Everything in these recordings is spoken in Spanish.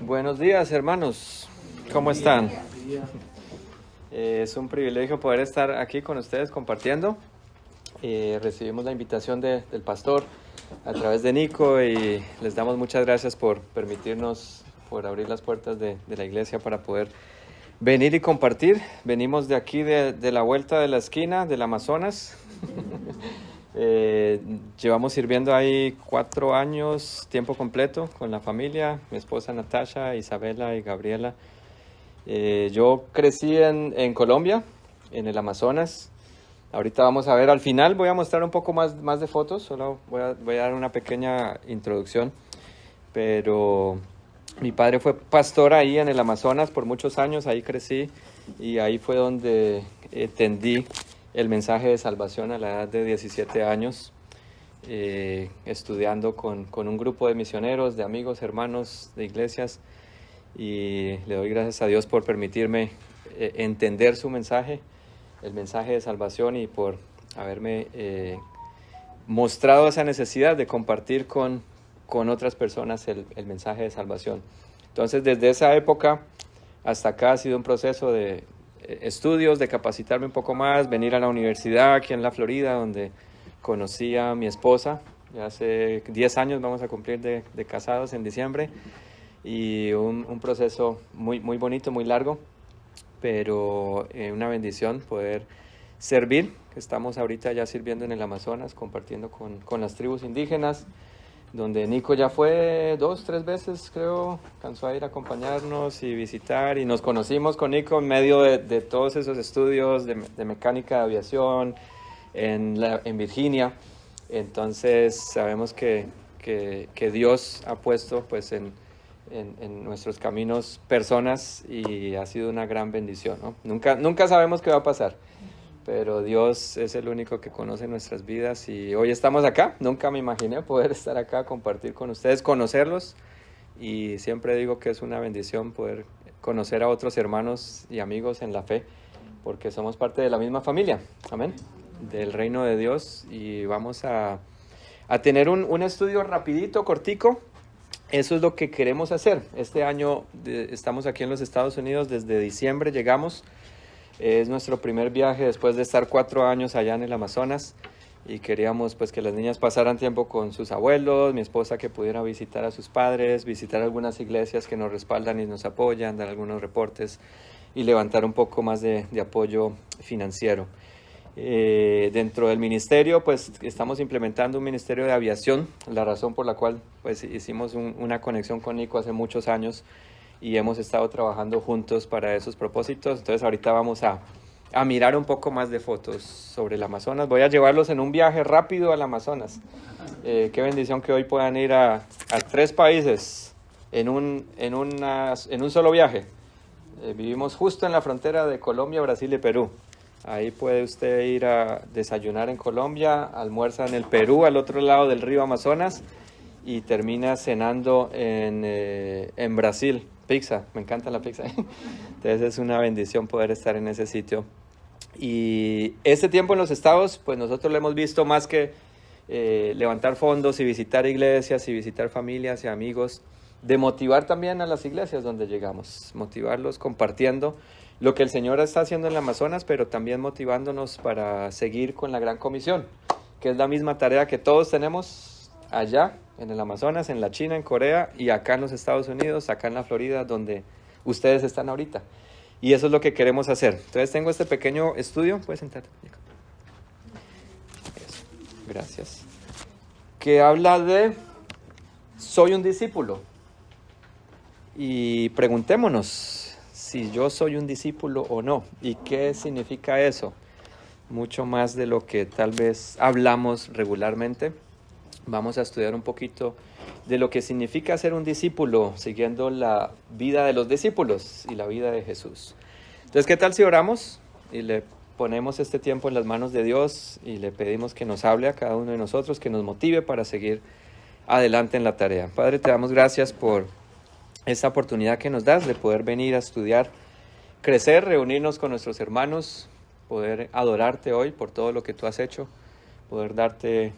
Buenos días, hermanos. ¿Cómo están? Es un privilegio poder estar aquí con ustedes compartiendo. Recibimos la invitación del pastor a través de Nico y les damos muchas gracias por permitirnos, por abrir las puertas de la iglesia para poder venir y compartir. Venimos de aquí, de la vuelta de la esquina del Amazonas. Llevamos sirviendo ahí 4 años, tiempo completo, con la familia, mi esposa Natasha, Isabela y Gabriela. Yo crecí en Colombia, en el Amazonas. Ahorita vamos a ver, al final voy a mostrar un poco más de fotos, solo voy a dar una pequeña introducción. Pero mi padre fue pastor ahí en el Amazonas por muchos años, ahí crecí y ahí fue donde entendí el mensaje de salvación a la edad de 17 años, estudiando con un grupo de misioneros, de amigos, hermanos, de iglesias, y le doy gracias a Dios por permitirme entender su mensaje, el mensaje de salvación, y por haberme mostrado esa necesidad de compartir con otras personas el mensaje de salvación. Entonces, desde esa época hasta acá ha sido un proceso de estudios, de capacitarme un poco más, venir a la universidad aquí en la Florida, donde conocí a mi esposa. Ya hace 10 años vamos a cumplir de casados en diciembre, y un proceso muy bonito, muy largo, pero una bendición poder servir. Estamos ahorita ya sirviendo en el Amazonas, compartiendo con las tribus indígenas, donde Nico ya fue 2, 3 veces, creo, alcanzó a ir a acompañarnos y visitar, y nos conocimos con Nico en medio de todos esos estudios de mecánica de aviación en Virginia. Entonces sabemos que Dios ha puesto pues en nuestros caminos personas, y ha sido una gran bendición, ¿no? Nunca sabemos qué va a pasar, pero Dios es el único que conoce nuestras vidas, y hoy estamos acá. Nunca me imaginé poder estar acá, compartir con ustedes, conocerlos, y siempre digo que es una bendición poder conocer a otros hermanos y amigos en la fe, porque somos parte de la misma familia, amén, del reino de Dios. Y vamos a tener un estudio rapidito, cortico. Eso es lo que queremos hacer. Este año estamos aquí en los Estados Unidos, desde diciembre llegamos. Es nuestro primer viaje después de estar 4 años allá en el Amazonas, y queríamos pues que las niñas pasaran tiempo con sus abuelos, mi esposa que pudiera visitar a sus padres, visitar algunas iglesias que nos respaldan y nos apoyan, dar algunos reportes y levantar un poco más de apoyo financiero. Dentro del ministerio pues estamos implementando un ministerio de aviación, la razón por la cual pues hicimos una conexión con Nico hace muchos años, y hemos estado trabajando juntos para esos propósitos. Entonces ahorita vamos a mirar un poco más de fotos sobre el Amazonas. Voy a llevarlos en un viaje rápido al Amazonas. Qué bendición que hoy puedan ir a 3 países en un solo viaje. Vivimos justo en la frontera de Colombia, Brasil y Perú. Ahí puede usted ir a desayunar en Colombia, almuerza en el Perú, al otro lado del río Amazonas, y termina cenando en Brasil. Pizza, me encanta la pizza. Entonces es una bendición poder estar en ese sitio. Y este tiempo en los estados, pues nosotros lo hemos visto más que levantar fondos y visitar iglesias y visitar familias y amigos, de motivar también a las iglesias donde llegamos, motivarlos compartiendo lo que el Señor está haciendo en el Amazonas, pero también motivándonos para seguir con la Gran Comisión, que es la misma tarea que todos tenemos allá en el Amazonas, en la China, en Corea, y acá en los Estados Unidos, acá en la Florida, donde ustedes están ahorita. Y eso es lo que queremos hacer. Entonces tengo este pequeño estudio. Puedes sentarte, Nico. Eso. Gracias. Que habla de soy un discípulo. Y preguntémonos si yo soy un discípulo o no. ¿Y qué significa eso? Mucho más de lo que tal vez hablamos regularmente. Vamos a estudiar un poquito de lo que significa ser un discípulo, siguiendo la vida de los discípulos y la vida de Jesús. Entonces, ¿qué tal si oramos y le ponemos este tiempo en las manos de Dios y le pedimos que nos hable a cada uno de nosotros, que nos motive para seguir adelante en la tarea? Padre, te damos gracias por esta oportunidad que nos das de poder venir a estudiar, crecer, reunirnos con nuestros hermanos, poder adorarte hoy por todo lo que tú has hecho, poder darte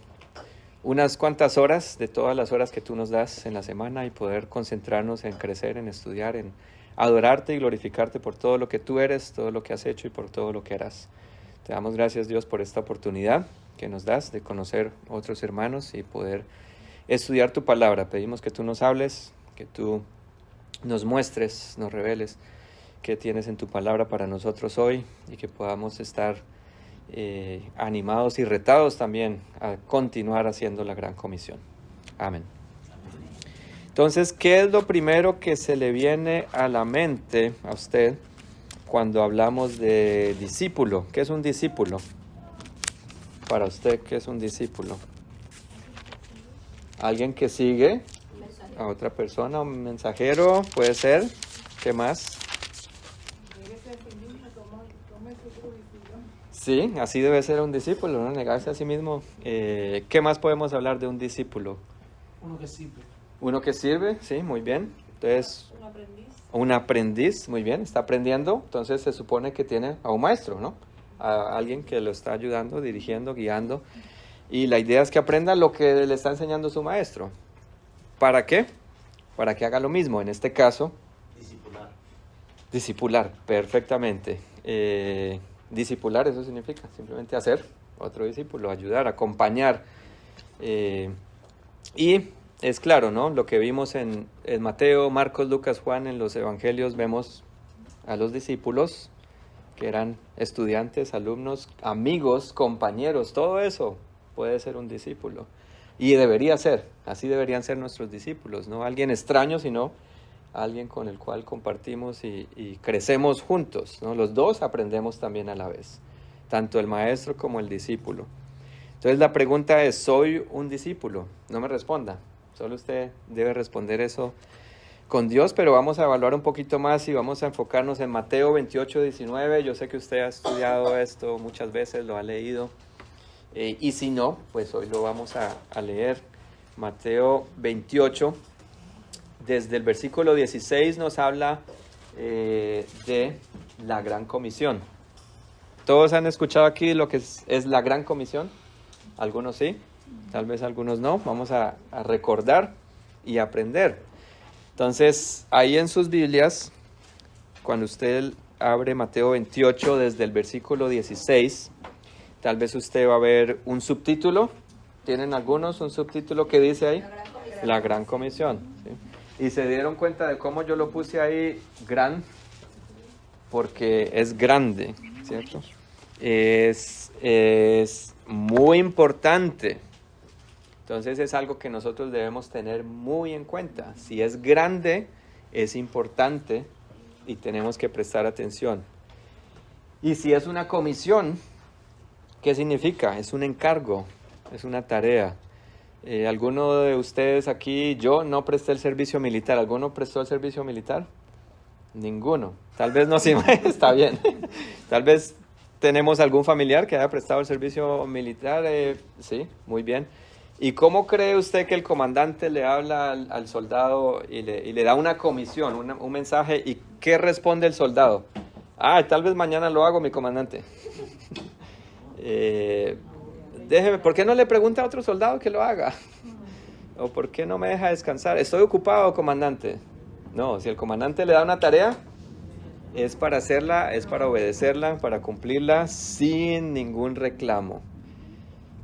unas cuantas horas de todas las horas que tú nos das en la semana y poder concentrarnos en crecer, en estudiar, en adorarte y glorificarte por todo lo que tú eres, todo lo que has hecho y por todo lo que harás. Te damos gracias, Dios, por esta oportunidad que nos das de conocer otros hermanos y poder estudiar tu palabra. Pedimos que tú nos hables, que tú nos muestres, nos reveles qué tienes en tu palabra para nosotros hoy y que podamos estar animados y retados también a continuar haciendo la gran comisión. Amén. Entonces, ¿qué es lo primero que se le viene a la mente a usted cuando hablamos de discípulo? ¿Qué es un discípulo? Para usted, ¿qué es un discípulo? Alguien que sigue a otra persona, un mensajero, puede ser. ¿Qué más? Sí, así debe ser un discípulo, ¿no? Negarse a sí mismo. ¿Qué más podemos hablar de un discípulo? Uno que sirve. Uno que sirve, sí, muy bien. Entonces, Un aprendiz. un aprendiz, muy bien, está aprendiendo. Entonces se supone que tiene a un maestro, ¿no? A alguien que lo está ayudando, dirigiendo, guiando. Y la idea es que aprenda lo que le está enseñando su maestro. ¿Para qué? Para que haga lo mismo. En este caso, discipular, perfectamente. Discipular, eso significa simplemente hacer otro discípulo, ayudar, acompañar. Y es claro, ¿no? Lo que vimos en Mateo, Marcos, Lucas, Juan, en los evangelios, vemos a los discípulos que eran estudiantes, alumnos, amigos, compañeros, todo eso puede ser un discípulo. Y debería ser, así deberían ser nuestros discípulos, no alguien extraño, sino alguien con el cual compartimos y crecemos juntos, ¿no? Los dos aprendemos también a la vez, tanto el maestro como el discípulo. Entonces la pregunta es, ¿soy un discípulo? No me responda, solo usted debe responder eso con Dios, pero vamos a evaluar un poquito más y vamos a enfocarnos en Mateo 28, 19. Yo sé que usted ha estudiado esto muchas veces, lo ha leído, y si no, pues hoy lo vamos a leer. Mateo 28, desde el versículo 16 nos habla de la Gran Comisión. ¿Todos han escuchado aquí lo que es la Gran Comisión? Algunos sí, tal vez algunos no. Vamos a recordar y aprender. Entonces, ahí en sus Biblias, cuando usted abre Mateo 28 desde el versículo 16, tal vez usted va a ver un subtítulo. ¿Tienen algunos un subtítulo que dice ahí? La Gran Comisión. ¿Sí? Y se dieron cuenta de cómo yo lo puse ahí gran, porque es grande, ¿cierto? Es muy importante. Entonces es algo que nosotros debemos tener muy en cuenta. Si es grande, es importante y tenemos que prestar atención. Y si es una comisión, ¿qué significa? Es un encargo, es una tarea. ¿Alguno de ustedes aquí, yo no presté el servicio militar? ¿Alguno prestó el servicio militar? Ninguno. Tal vez no, sí, está bien. Tal vez tenemos algún familiar que haya prestado el servicio militar. Sí, muy bien. ¿Y cómo cree usted que el comandante le habla al soldado y le da una comisión, un mensaje? ¿Y qué responde el soldado? Tal vez mañana lo hago, mi comandante. Déjeme, ¿por qué no le pregunta a otro soldado que lo haga? ¿O por qué no me deja descansar? Estoy ocupado, comandante. No, si el comandante le da una tarea, es para hacerla, es para obedecerla, para cumplirla sin ningún reclamo.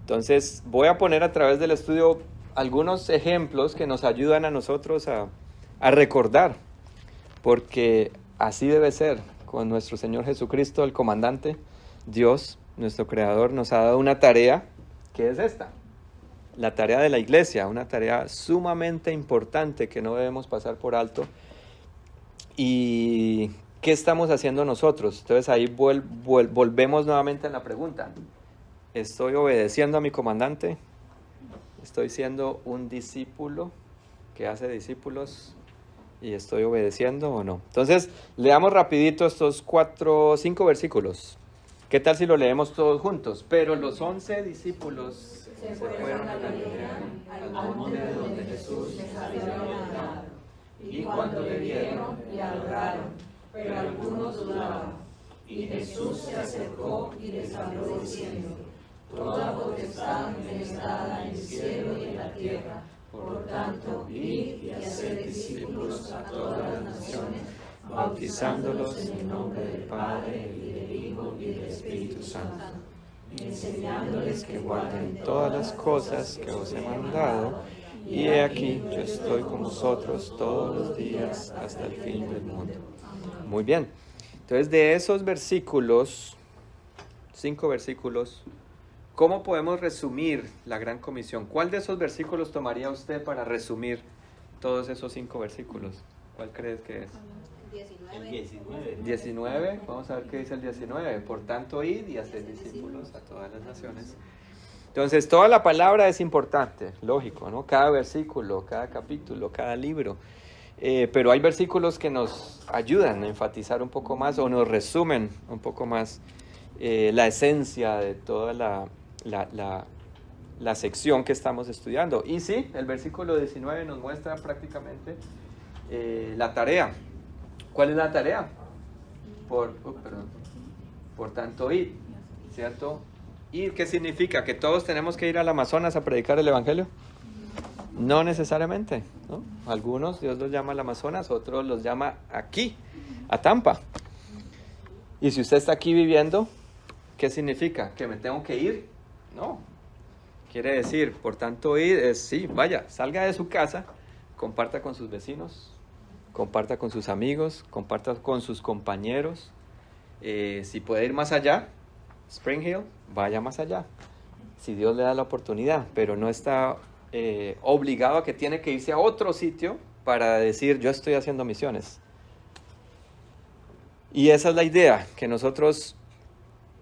Entonces, voy a poner a través del estudio algunos ejemplos que nos ayudan a nosotros a recordar, porque así debe ser con nuestro Señor Jesucristo, el comandante. Dios, nuestro Creador, nos ha dado una tarea, que es esta, la tarea de la iglesia, una tarea sumamente importante que no debemos pasar por alto. ¿Y qué estamos haciendo nosotros? Entonces ahí volvemos nuevamente a la pregunta. ¿Estoy obedeciendo a mi comandante? ¿Estoy siendo un discípulo que hace discípulos? ¿Y estoy obedeciendo o no? Entonces, leamos rapidito estos 5 versículos. ¿Qué tal si lo leemos todos juntos? Pero los 11 discípulos se fueron a Galilea, al monte de donde Jesús les había ordenado. Y cuando le vieron, le adoraron, pero algunos dudaban. Y Jesús se acercó y les habló diciendo: Toda potestad me es dada en el cielo y en la tierra. Por tanto, id y haced discípulos a todas las naciones, bautizándolos en el nombre del Padre, y del Hijo, y del Espíritu Santo, enseñándoles que guarden todas las cosas que os he mandado, y he aquí, yo estoy con vosotros todos los días hasta el fin del mundo. Muy bien. Entonces, de esos versículos, 5 versículos, ¿cómo podemos resumir la Gran Comisión? ¿Cuál de esos versículos tomaría usted para resumir todos esos 5 versículos? ¿Cuál crees que es? 19. 19, vamos a ver qué dice el 19. Por tanto, id y haced discípulos a todas las naciones. Entonces, toda la palabra es importante, lógico, ¿no? Cada versículo, cada capítulo, cada libro. Pero hay versículos que nos ayudan a enfatizar un poco más o nos resumen un poco más la esencia de toda la sección que estamos estudiando. Y sí, el versículo 19 nos muestra prácticamente la tarea. ¿Cuál es la tarea? Por tanto, id, ¿cierto? ¿Ir qué significa? ¿Que todos tenemos que ir al Amazonas a predicar el Evangelio? No necesariamente, ¿no? Algunos Dios los llama al Amazonas, otros los llama aquí, a Tampa. Y si usted está aquí viviendo, ¿qué significa? ¿Que me tengo que ir? No. Quiere decir, por tanto, ir es sí, vaya, salga de su casa, comparta con sus vecinos, comparta con sus amigos, comparta con sus compañeros. Si puede ir más allá, Spring Hill, vaya más allá. Si Dios le da la oportunidad, pero no está obligado a que tiene que irse a otro sitio para decir yo estoy haciendo misiones. Y esa es la idea, que nosotros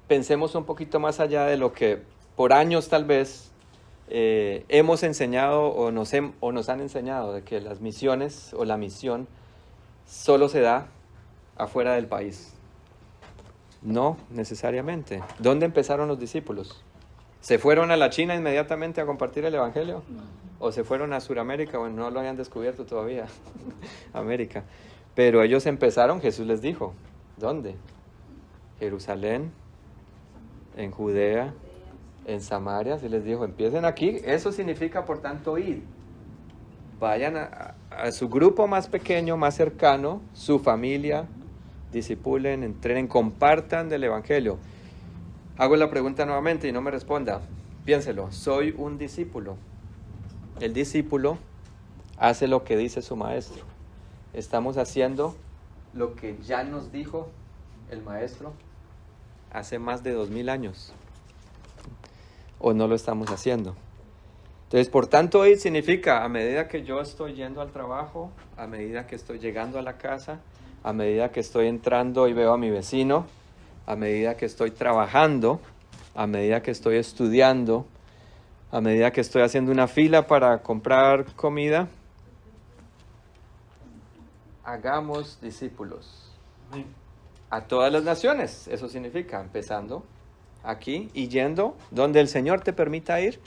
pensemos un poquito más allá de lo que por años tal vez hemos enseñado o nos han enseñado, de que las misiones o la misión solo se da afuera del país. No necesariamente. ¿Dónde empezaron los discípulos? ¿Se fueron a la China inmediatamente a compartir el Evangelio? ¿O se fueron a Sudamérica? Bueno, no lo habían descubierto todavía, América. Pero ellos empezaron, Jesús les dijo, ¿dónde? Jerusalén, en Judea, en Samaria, se les dijo, empiecen aquí. Eso significa, por tanto, ir. Vayan a su grupo más pequeño, más cercano, su familia, discipulen, entrenen, compartan del Evangelio. Hago la pregunta nuevamente y no me responda. Piénselo, soy un discípulo. El discípulo hace lo que dice su maestro. Estamos haciendo lo que ya nos dijo el maestro hace más de 2000 años. ¿O no lo estamos haciendo? Entonces, por tanto, ir significa a medida que yo estoy yendo al trabajo, a medida que estoy llegando a la casa, a medida que estoy entrando y veo a mi vecino, a medida que estoy trabajando, a medida que estoy estudiando, a medida que estoy haciendo una fila para comprar comida, hagamos discípulos a todas las naciones. Eso significa empezando aquí y yendo donde el Señor te permita ir.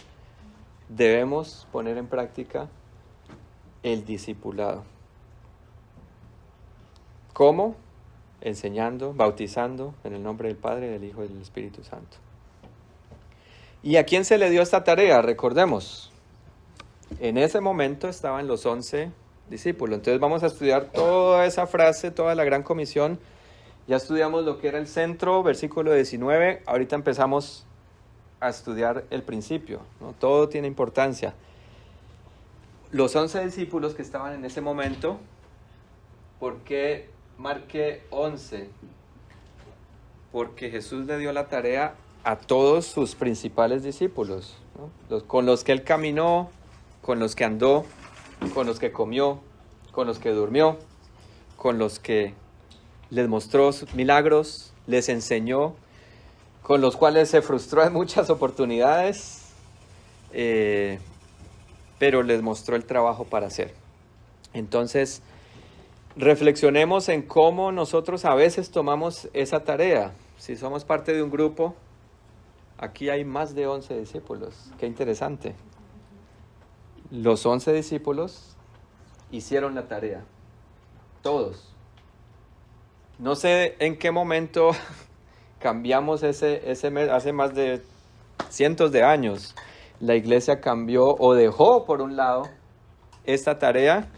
Debemos poner en práctica el discipulado. ¿Cómo? Enseñando, bautizando en el nombre del Padre, del Hijo y del Espíritu Santo. ¿Y a quién se le dio esta tarea? Recordemos, en ese momento estaban los 11 discípulos. Entonces vamos a estudiar toda esa frase, toda la gran comisión. Ya estudiamos lo que era el centro, versículo 19. Ahorita empezamos a estudiar el principio, ¿no? Todo tiene importancia. Los 11 discípulos que estaban en ese momento, ¿por qué marqué 11? Porque Jesús le dio la tarea a todos sus principales discípulos, ¿no? Con los que él caminó, con los que andó, con los que comió, con los que durmió, con los que les mostró sus milagros, les enseñó, con los cuales se frustró en muchas oportunidades, pero les mostró el trabajo para hacer. Entonces, reflexionemos en cómo nosotros a veces tomamos esa tarea. Si somos parte de un grupo, aquí hay más de 11 discípulos. Qué interesante. Los 11 discípulos hicieron la tarea. Todos. No sé en qué momento cambiamos ese mes, hace más de cientos de años, la iglesia cambió o dejó por un lado esta tarea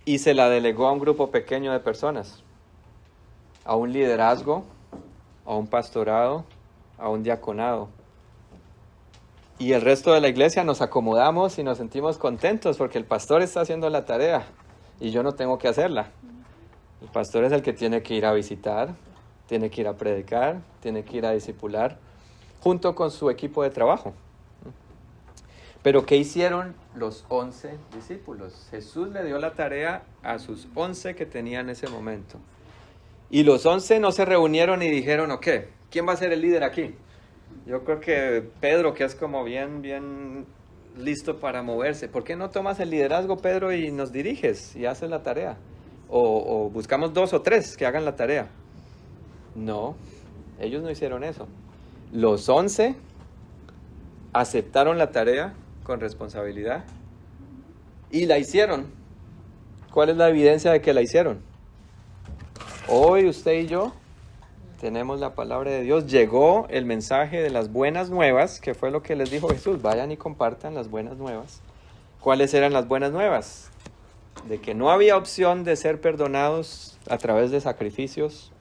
y se la delegó a un grupo pequeño de personas, a un liderazgo, a un pastorado, a un diaconado. Y el resto de la iglesia nos acomodamos y nos sentimos contentos porque el pastor está haciendo la tarea y yo no tengo que hacerla. El pastor es el que tiene que ir a visitar, tiene que ir a predicar, tiene que ir a discipular, junto con su equipo de trabajo. Pero ¿qué hicieron los 11 discípulos? Jesús le dio la tarea a sus 11 que tenían en ese momento. Y los 11 no se reunieron y dijeron, ok, ¿quién va a ser el líder aquí? Yo creo que Pedro, que es como bien listo para moverse. ¿Por qué no tomas el liderazgo, Pedro, y nos diriges y haces la tarea? O buscamos 2 o 3 que hagan la tarea. No, ellos no hicieron eso. Los 11 aceptaron la tarea con responsabilidad y la hicieron. ¿Cuál es la evidencia de que la hicieron? Hoy usted y yo tenemos la palabra de Dios. Llegó el mensaje de las buenas nuevas, que fue lo que les dijo Jesús. Vayan y compartan las buenas nuevas. ¿Cuáles eran las buenas nuevas? De que no había opción de ser perdonados a través de sacrificios,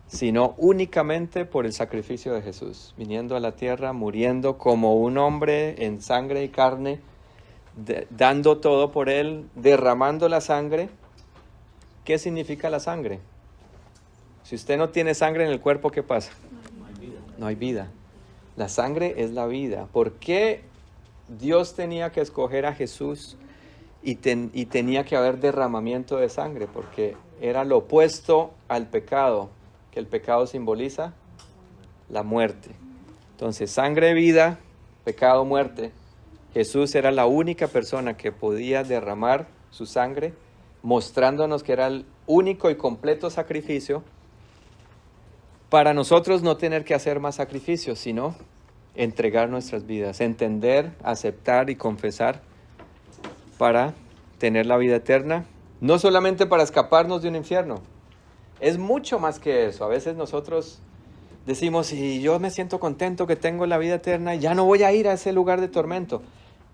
sino únicamente por el sacrificio de Jesús, viniendo a la tierra, muriendo como un hombre en sangre y carne, dando todo por él, derramando la sangre. ¿Qué significa la sangre? Si usted no tiene sangre en el cuerpo, ¿qué pasa? No hay vida. La sangre es la vida. ¿Por qué Dios tenía que escoger a Jesús y tenía que haber derramamiento de sangre? Porque era lo opuesto al pecado, que el pecado simboliza la muerte. Entonces, sangre, vida, pecado, muerte. Jesús era la única persona que podía derramar su sangre, mostrándonos que era el único y completo sacrificio para nosotros no tener que hacer más sacrificios, sino entregar nuestras vidas, entender, aceptar y confesar para tener la vida eterna, no solamente para escaparnos de un infierno. Es mucho más que eso. A veces nosotros decimos, si yo me siento contento que tengo la vida eterna, ya no voy a ir a ese lugar de tormento.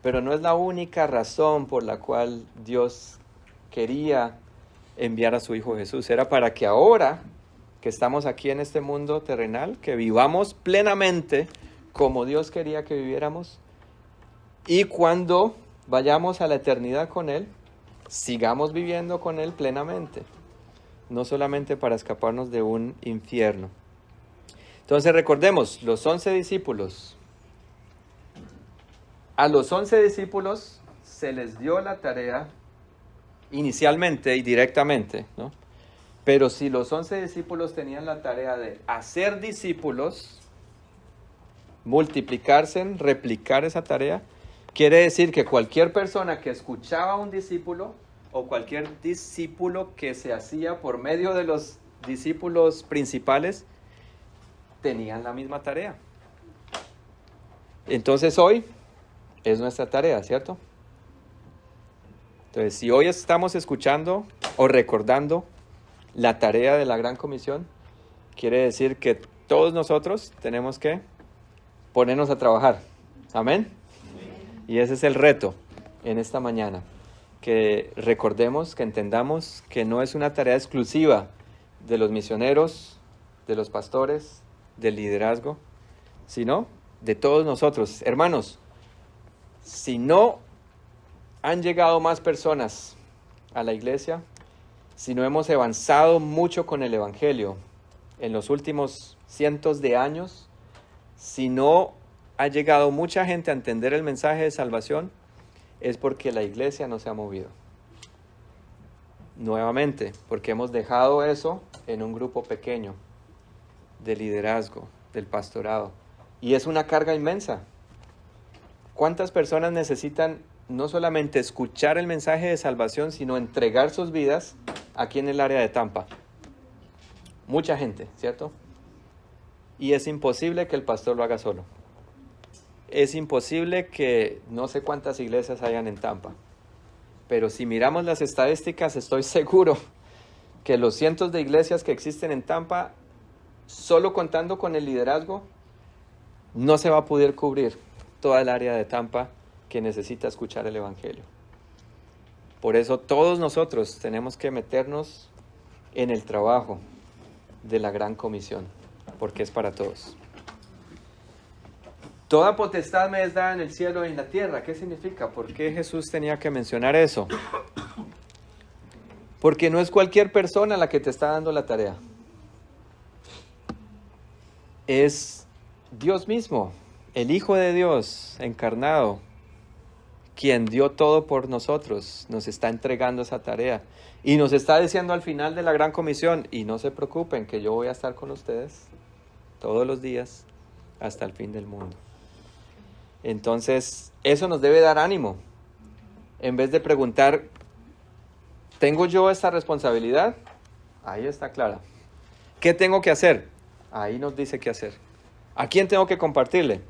Pero no es la única razón por la cual Dios quería enviar a su Hijo Jesús. Era para que ahora que estamos aquí en este mundo terrenal, que vivamos plenamente como Dios quería que viviéramos. Y cuando vayamos a la eternidad con Él, sigamos viviendo con Él plenamente. No solamente para escaparnos de un infierno. Entonces recordemos, los 11 discípulos. A los 11 discípulos se les dio la tarea inicialmente y directamente, ¿no? Pero si los 11 discípulos tenían la tarea de hacer discípulos, multiplicarse, replicar esa tarea, quiere decir que cualquier persona que escuchaba a un discípulo o cualquier discípulo que se hacía por medio de los discípulos principales, tenían la misma tarea. Entonces hoy es nuestra tarea, ¿cierto? Entonces, si hoy estamos escuchando o recordando la tarea de la Gran Comisión, quiere decir que todos nosotros tenemos que ponernos a trabajar. ¿Amén? Y ese es el reto en esta mañana. Que recordemos, que entendamos que no es una tarea exclusiva de los misioneros, de los pastores, del liderazgo, sino de todos nosotros. Hermanos, si no han llegado más personas a la iglesia, si no hemos avanzado mucho con el Evangelio en los últimos cientos de años, si no ha llegado mucha gente a entender el mensaje de salvación, es porque la iglesia no se ha movido. Nuevamente, porque hemos dejado eso en un grupo pequeño de liderazgo, del pastorado. Y es una carga inmensa. ¿Cuántas personas necesitan no solamente escuchar el mensaje de salvación, sino entregar sus vidas aquí en el área de Tampa? Mucha gente, ¿cierto? Y es imposible que el pastor lo haga solo. Es imposible que no sé cuántas iglesias hayan en Tampa. Pero si miramos las estadísticas, estoy seguro que los cientos de iglesias que existen en Tampa, solo contando con el liderazgo, no se va a poder cubrir toda el área de Tampa que necesita escuchar el Evangelio. Por eso todos nosotros tenemos que meternos en el trabajo de la gran comisión, porque es para todos. Toda potestad me es dada en el cielo y en la tierra. ¿Qué significa? ¿Por qué Jesús tenía que mencionar eso? Porque no es cualquier persona la que te está dando la tarea. Es Dios mismo, el Hijo de Dios encarnado, quien dio todo por nosotros, nos está entregando esa tarea. Y nos está diciendo al final de la gran comisión, y no se preocupen que yo voy a estar con ustedes todos los días hasta el fin del mundo. Entonces, eso nos debe dar ánimo. En vez de preguntar, ¿tengo yo esta responsabilidad? Ahí está clara. ¿Qué tengo que hacer? Ahí nos dice qué hacer. ¿A quién tengo que compartirle?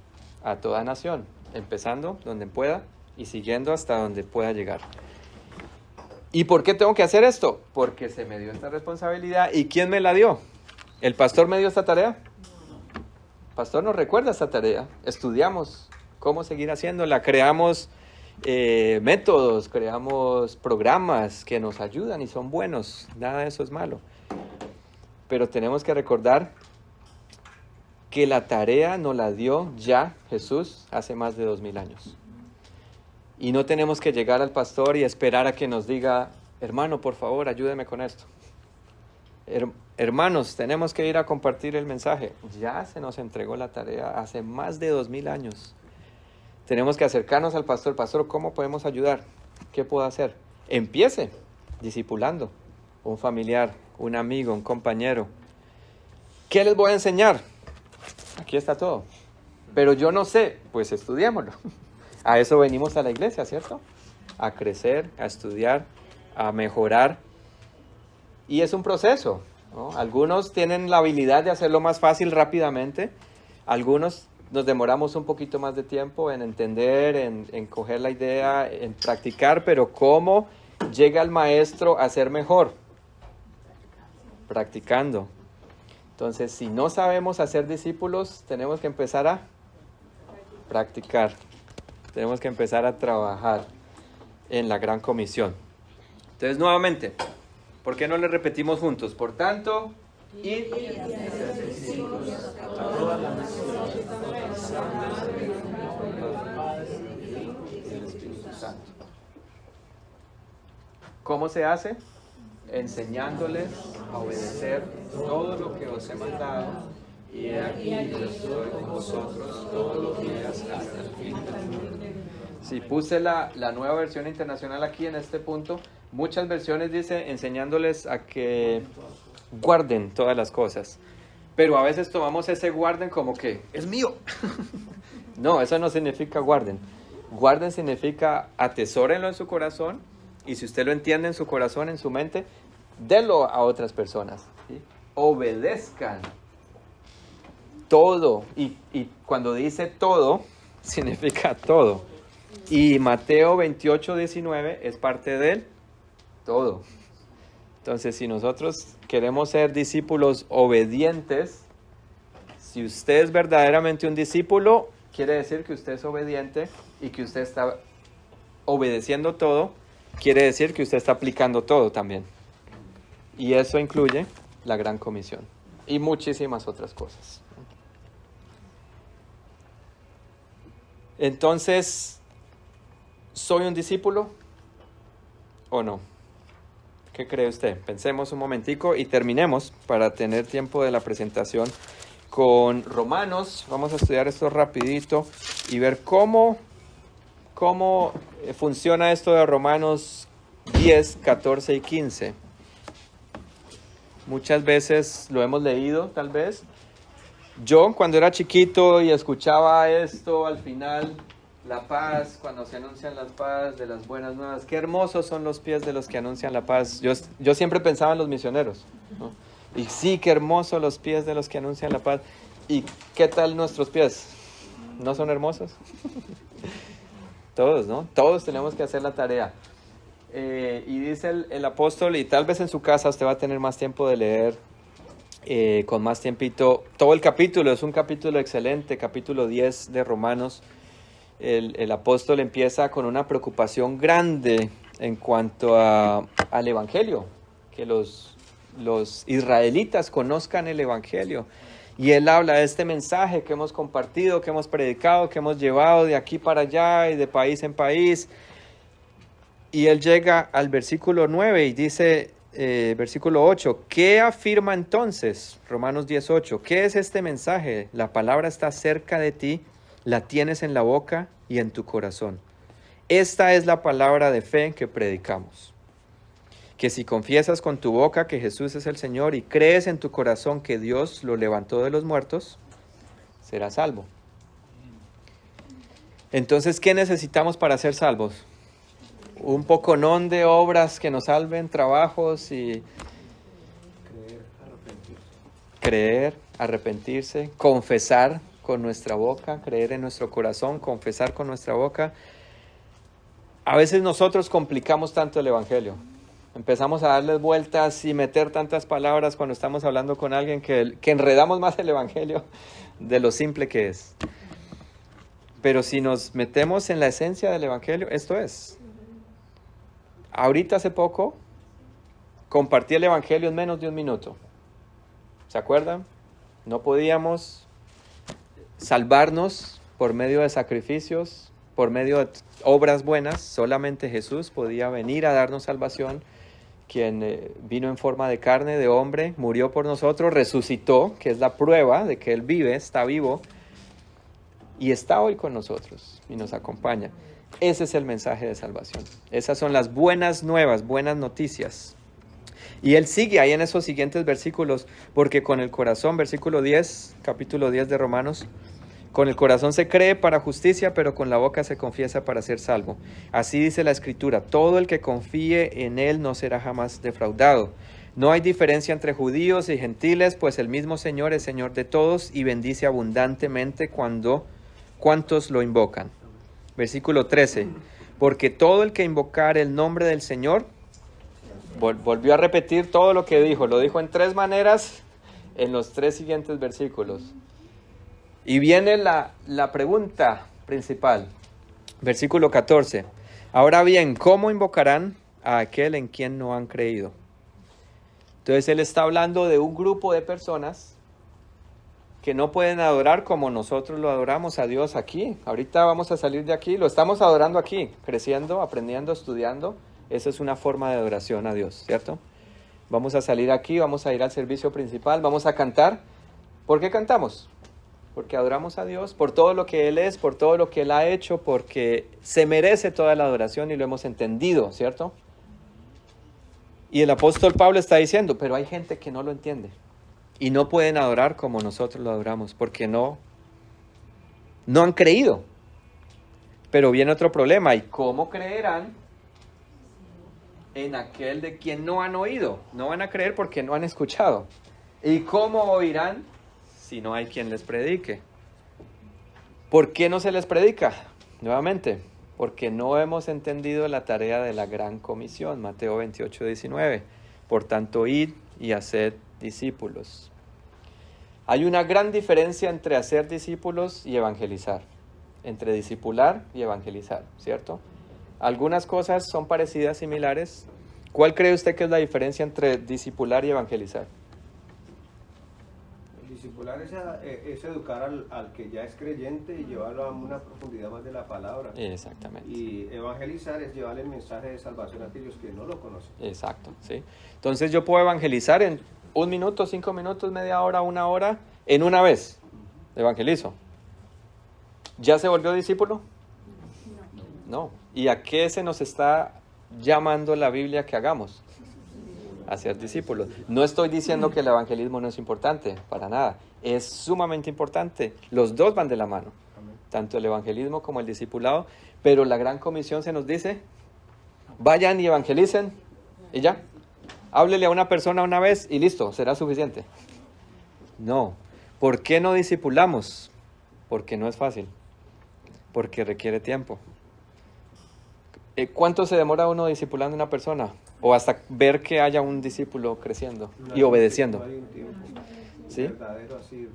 A toda nación, empezando donde pueda y siguiendo hasta donde pueda llegar. ¿Y por qué tengo que hacer esto? Porque se me dio esta responsabilidad. ¿Y quién me la dio? ¿El pastor me dio esta tarea? El pastor nos recuerda esta tarea. Estudiamos cómo seguir haciéndola. Creamos métodos, creamos programas que nos ayudan y son buenos. Nada de eso es malo. Pero tenemos que recordar que la tarea nos la dio ya Jesús hace más de 2000 años. Y no tenemos que llegar al pastor y esperar a que nos diga, hermano, por favor, ayúdeme con esto. Hermanos, tenemos que ir a compartir el mensaje. Ya se nos entregó la tarea hace más de 2000 años. Tenemos que acercarnos al pastor. Pastor, ¿cómo podemos ayudar? ¿Qué puedo hacer? Empiece discipulando. Un familiar, un amigo, un compañero. ¿Qué les voy a enseñar? Aquí está todo. Pero yo no sé, pues estudiémoslo. A eso venimos a la iglesia, ¿cierto? A crecer, a estudiar, a mejorar. Y es un proceso, ¿no? Algunos tienen la habilidad de hacerlo más fácil rápidamente. Algunos nos demoramos un poquito más de tiempo en entender, en coger la idea, en practicar. Pero ¿cómo llega el maestro a ser mejor? Practicando. Entonces, si no sabemos hacer discípulos, tenemos que empezar a practicar. Tenemos que empezar a trabajar en la gran comisión. Entonces, nuevamente, ¿por qué no le repetimos juntos? Por tanto, id y hacer discípulos a todas las naciones, del Espíritu Santo. ¿Cómo se hace? Enseñándoles a obedecer todo lo que os he mandado, y he aquí yo estoy con vosotros todos los días hasta el fin del mundo. Si puse la nueva versión internacional aquí en este punto, muchas versiones dice enseñándoles a que guarden todas las cosas, pero a veces tomamos ese guarden como que es mío. No, eso no significa guarden. Guarden significa atesórenlo en su corazón. Y si usted lo entiende en su corazón, en su mente, denlo a otras personas, ¿sí? Obedezcan todo. Y cuando dice todo, significa todo. Y Mateo 28:19 es parte del todo. Entonces, si nosotros queremos ser discípulos obedientes, si usted es verdaderamente un discípulo, quiere decir que usted es obediente y que usted está obedeciendo todo. Quiere decir que usted está aplicando todo también. Y eso incluye la gran comisión y muchísimas otras cosas. Entonces, ¿soy un discípulo o no? ¿Qué cree usted? Pensemos un momentico y terminemos para tener tiempo de la presentación con Romanos. Vamos a estudiar esto rapidito y ver cómo funciona esto de Romanos 10, 14 y 15. Muchas veces lo hemos leído, tal vez. Yo, cuando era chiquito y escuchaba esto, al final, la paz, cuando se anuncian las paz de las buenas nuevas. Qué hermosos son los pies de los que anuncian la paz. Yo siempre pensaba en los misioneros, ¿no? Y sí, qué hermosos los pies de los que anuncian la paz. ¿Y qué tal nuestros pies? ¿No son hermosos? Todos, ¿no? Todos tenemos que hacer la tarea. Y dice el apóstol, y tal vez en su casa usted va a tener más tiempo de leer con más tiempito. Todo el capítulo es un capítulo excelente, capítulo 10 de Romanos. El apóstol empieza con una preocupación grande en cuanto al Evangelio, que los israelitas conozcan el Evangelio. Y él habla de este mensaje que hemos compartido, que hemos predicado, que hemos llevado de aquí para allá y de país en país. Y él llega al versículo 9 y dice, versículo 8, ¿qué afirma entonces? Romanos 18, ¿qué es este mensaje? La palabra está cerca de ti, la tienes en la boca y en tu corazón. Esta es la palabra de fe que predicamos. Que si confiesas con tu boca que Jesús es el Señor y crees en tu corazón que Dios lo levantó de los muertos, serás salvo. Entonces, ¿qué necesitamos para ser salvos? Un poconón de obras que nos salven, trabajos y... Creer, arrepentirse, confesar con nuestra boca, creer en nuestro corazón, confesar con nuestra boca. A veces nosotros complicamos tanto el Evangelio. Empezamos a darles vueltas y meter tantas palabras cuando estamos hablando con alguien que enredamos más el Evangelio de lo simple que es. Pero si nos metemos en la esencia del Evangelio, esto es. Ahorita hace poco compartí el Evangelio en menos de un minuto. ¿Se acuerdan? No podíamos salvarnos por medio de sacrificios, por medio de obras buenas. Solamente Jesús podía venir a darnos salvación, quien vino en forma de carne, de hombre, murió por nosotros, resucitó, que es la prueba de que Él vive, está vivo, y está hoy con nosotros y nos acompaña. Ese es el mensaje de salvación. Esas son las buenas nuevas, buenas noticias. Y Él sigue ahí en esos siguientes versículos, porque con el corazón, versículo 10, capítulo 10 de Romanos, con el corazón se cree para justicia, pero con la boca se confiesa para ser salvo. Así dice la Escritura, todo el que confíe en Él no será jamás defraudado. No hay diferencia entre judíos y gentiles, pues el mismo Señor es Señor de todos y bendice abundantemente cuantos lo invocan. Versículo 13, porque todo el que invocar el nombre del Señor, volvió a repetir todo lo que dijo, lo dijo en 3 maneras en los 3 siguientes versículos. Y viene la pregunta principal, versículo 14. Ahora bien, ¿cómo invocarán a aquel en quien no han creído? Entonces él está hablando de un grupo de personas que no pueden adorar como nosotros lo adoramos a Dios aquí. Ahorita vamos a salir de aquí, lo estamos adorando aquí, creciendo, aprendiendo, estudiando. Esa es una forma de adoración a Dios, ¿cierto? Vamos a salir aquí, vamos a ir al servicio principal, vamos a cantar. ¿Por qué cantamos? Porque adoramos a Dios por todo lo que Él es, por todo lo que Él ha hecho, porque se merece toda la adoración y lo hemos entendido, ¿cierto? Y el apóstol Pablo está diciendo, pero hay gente que no lo entiende y no pueden adorar como nosotros lo adoramos, porque no han creído. Pero viene otro problema, ¿y cómo creerán en aquel de quien no han oído? No van a creer porque no han escuchado. ¿Y cómo oirán si no hay quien les predique? ¿Por qué no se les predica? Nuevamente, porque no hemos entendido la tarea de la gran comisión, Mateo 28, 19. Por tanto, id y haced discípulos. Hay una gran diferencia entre hacer discípulos y evangelizar. Entre discipular y evangelizar, ¿cierto? Algunas cosas son parecidas, similares. ¿Cuál cree usted que es la diferencia entre discipular y evangelizar? Discipular es educar al que ya es creyente y llevarlo a una profundidad más de la palabra. Exactamente. Y evangelizar es llevarle el mensaje de salvación a aquellos que no lo conocen. Exacto, sí. Entonces yo puedo evangelizar en 1 minuto, 5 minutos, media hora, 1 hora, en una vez. Evangelizo. ¿Ya se volvió discípulo? No. ¿Y a qué se nos está llamando la Biblia que hagamos? A ser discípulos. No estoy diciendo que el evangelismo no es importante, para nada. Es sumamente importante. Los dos van de la mano. Tanto el evangelismo como el discipulado. Pero la gran comisión se nos dice, vayan y evangelicen y ya. Háblele a una persona una vez y listo, será suficiente. No. ¿Por qué no discipulamos? Porque no es fácil. Porque requiere tiempo. ¿Cuánto se demora uno discipulando a una persona? o hasta ver que haya un discípulo creciendo No y hay obedeciendo. No hay un tiempo ¿Sí? verdadero así,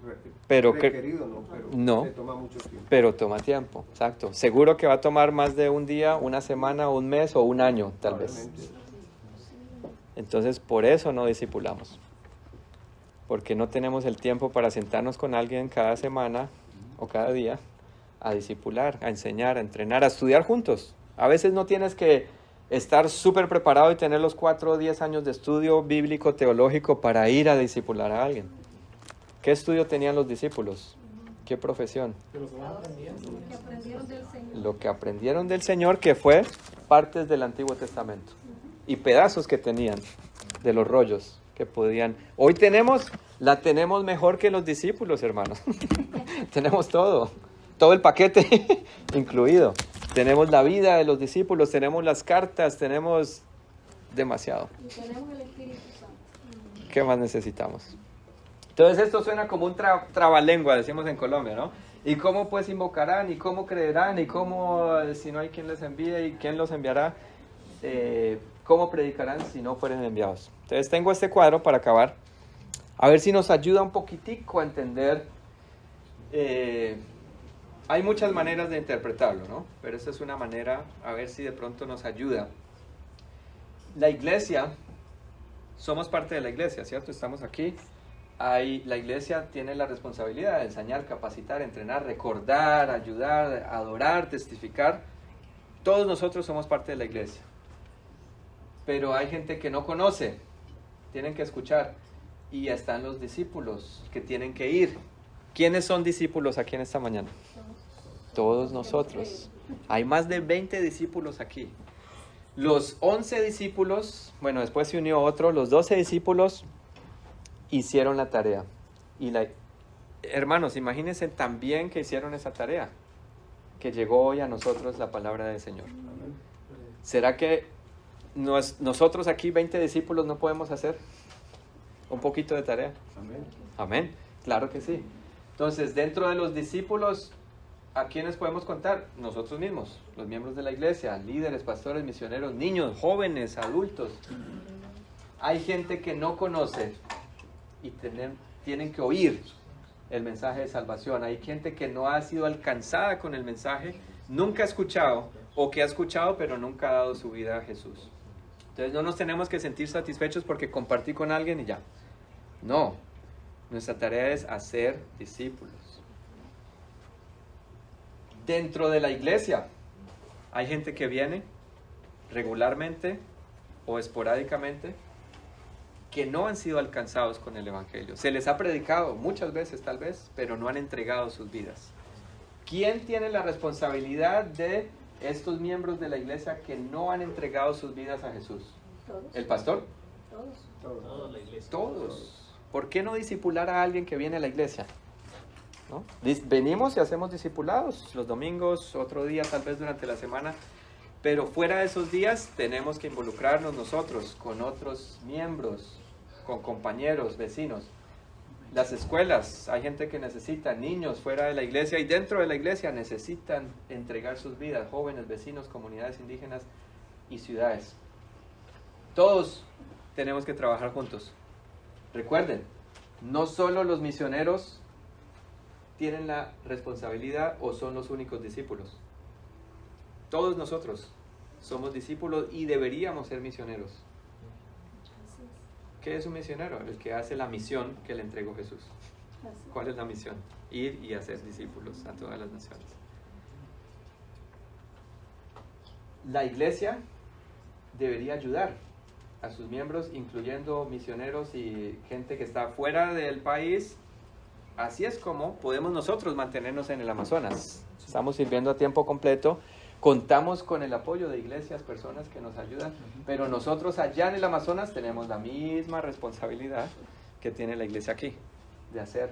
Pero requerido, ¿no? Pero no. le toma mucho tiempo. Pero toma tiempo, exacto. Seguro que va a tomar más de un día, una semana, un mes o un año, tal vez. Probablemente. Entonces, por eso no discipulamos. Porque no tenemos el tiempo para sentarnos con alguien cada semana o cada día a discipular, a enseñar, a entrenar, a estudiar juntos. A veces no tienes que estar súper preparado y tener los 4 o 10 años de estudio bíblico, teológico para ir a discipular a alguien. ¿Qué estudio tenían los discípulos? ¿Qué profesión? Que aprendieron del Señor. Lo que aprendieron del Señor, que fue partes del Antiguo Testamento y pedazos que tenían de los rollos que podían. Hoy la tenemos mejor que los discípulos, hermanos. Tenemos todo el paquete incluido. Tenemos la vida de los discípulos, tenemos las cartas, tenemos demasiado. Y tenemos el Espíritu Santo. ¿Qué más necesitamos? Entonces esto suena como un trabalengua, decimos en Colombia, ¿no? ¿Y cómo pues invocarán? ¿Y cómo creerán? ¿Y cómo, si no hay quien les envíe? ¿Y quién los enviará? ¿Cómo predicarán si no fueren enviados? Entonces tengo este cuadro para acabar. A ver si nos ayuda un poquitico a entender. Hay muchas maneras de interpretarlo, ¿no? Pero esta es una manera, a ver si de pronto nos ayuda. La iglesia, somos parte de la iglesia, ¿cierto? Estamos aquí. La iglesia tiene la responsabilidad de enseñar, capacitar, entrenar, recordar, ayudar, adorar, testificar. Todos nosotros somos parte de la iglesia. Pero hay gente que no conoce, tienen que escuchar. Y están los discípulos que tienen que ir. ¿Quiénes son discípulos aquí en esta mañana? Todos nosotros. Hay más de 20 discípulos aquí. Los 11 discípulos, bueno, después se unió otro, los 12 discípulos hicieron la tarea. Hermanos, imagínense también que hicieron esa tarea, que llegó hoy a nosotros la palabra del Señor. ¿Será que nosotros aquí, 20 discípulos, no podemos hacer un poquito de tarea? Amén. Amén, claro que sí. Entonces, dentro de los discípulos, ¿a quiénes podemos contar? Nosotros mismos, los miembros de la iglesia, líderes, pastores, misioneros, niños, jóvenes, adultos. Hay gente que no conoce y tienen que oír el mensaje de salvación. Hay gente que no ha sido alcanzada con el mensaje, nunca ha escuchado, o que ha escuchado pero nunca ha dado su vida a Jesús. Entonces no nos tenemos que sentir satisfechos porque compartí con alguien y ya. No, nuestra tarea es hacer discípulos. Dentro de la iglesia hay gente que viene regularmente o esporádicamente que no han sido alcanzados con el Evangelio. Se les ha predicado muchas veces tal vez, pero no han entregado sus vidas. ¿Quién tiene la responsabilidad de estos miembros de la iglesia que no han entregado sus vidas a Jesús? Todos. ¿El pastor? Todos. Toda la iglesia. Todos. ¿Por qué no discipular a alguien que viene a la iglesia? ¿No? Venimos y hacemos discipulados los domingos, otro día tal vez durante la semana, pero fuera de esos días tenemos que involucrarnos nosotros con otros miembros, con compañeros, vecinos. Las escuelas, hay gente que necesita, niños fuera de la iglesia y dentro de la iglesia necesitan entregar sus vidas, jóvenes, vecinos, comunidades indígenas y ciudades. Todos tenemos que trabajar juntos. Recuerden, no solo los misioneros tienen la responsabilidad o son los únicos discípulos. Todos nosotros somos discípulos y deberíamos ser misioneros. ¿Qué es un misionero? El que hace la misión que le entregó Jesús. ¿Cuál es la misión? Ir y hacer discípulos a todas las naciones. La iglesia debería ayudar a sus miembros, incluyendo misioneros y gente que está fuera del país. Así es como podemos nosotros mantenernos en el Amazonas. Estamos sirviendo a tiempo completo. Contamos con el apoyo de iglesias, personas que nos ayudan, pero nosotros allá en el Amazonas tenemos la misma responsabilidad que tiene la iglesia aquí, de hacer.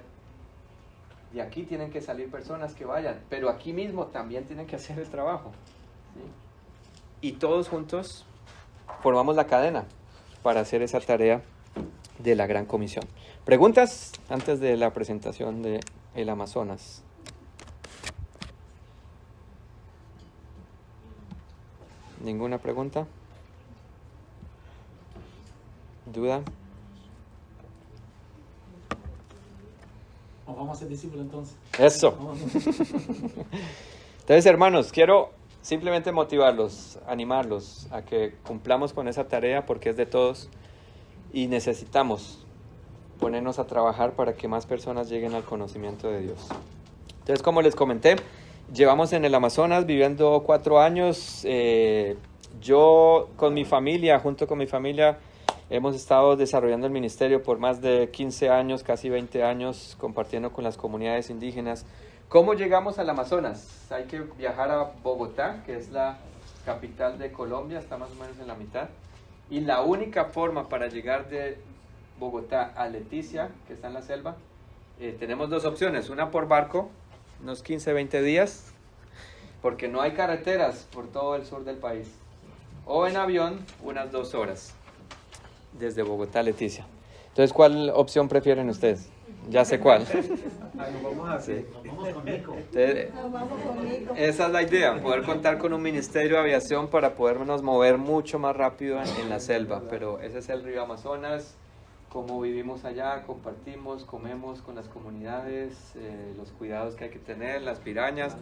De aquí tienen que salir personas que vayan, pero aquí mismo también tienen que hacer el trabajo. ¿Sí? Y todos juntos formamos la cadena para hacer esa tarea de la Gran Comisión. ¿Preguntas antes de la presentación de el Amazonas? ¿Ninguna pregunta? ¿Duda? Vamos a ser discípulos entonces. Eso. Vamos. Entonces, hermanos, quiero simplemente motivarlos, animarlos a que cumplamos con esa tarea porque es de todos y necesitamos ponernos a trabajar para que más personas lleguen al conocimiento de Dios. Entonces, como les comenté, llevamos en el Amazonas viviendo 4 años. Yo con mi familia, junto con mi familia, hemos estado desarrollando el ministerio por más de 15 años, casi 20 años, compartiendo con las comunidades indígenas. ¿Cómo llegamos al Amazonas? Hay que viajar a Bogotá, que es la capital de Colombia, está más o menos en la mitad. Y la única forma para llegar de Bogotá a Leticia, que está en la selva, tenemos 2 opciones. Una por barco, unos 15, 20 días, porque no hay carreteras por todo el sur del país. O en avión, unas 2 horas, desde Bogotá a Leticia. Entonces, ¿cuál opción prefieren ustedes? Ya sé cuál. Vamos a hacer. Vamos con Nico. Esa es la idea, poder contar con un ministerio de aviación para podernos mover mucho más rápido en la selva. Pero ese es el río Amazonas, cómo vivimos allá, compartimos, comemos con las comunidades, los cuidados que hay que tener, las pirañas.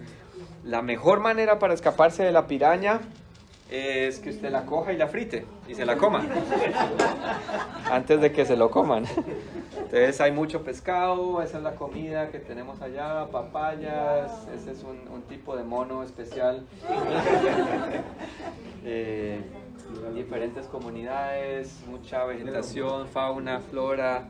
La mejor manera para escaparse de la piraña es que usted la coja y la frite y se la coma antes de que se lo coman. Entonces hay mucho pescado, esa es la comida que tenemos allá, papayas, ese es un tipo de mono especial. Diferentes comunidades, mucha vegetación, fauna, flora.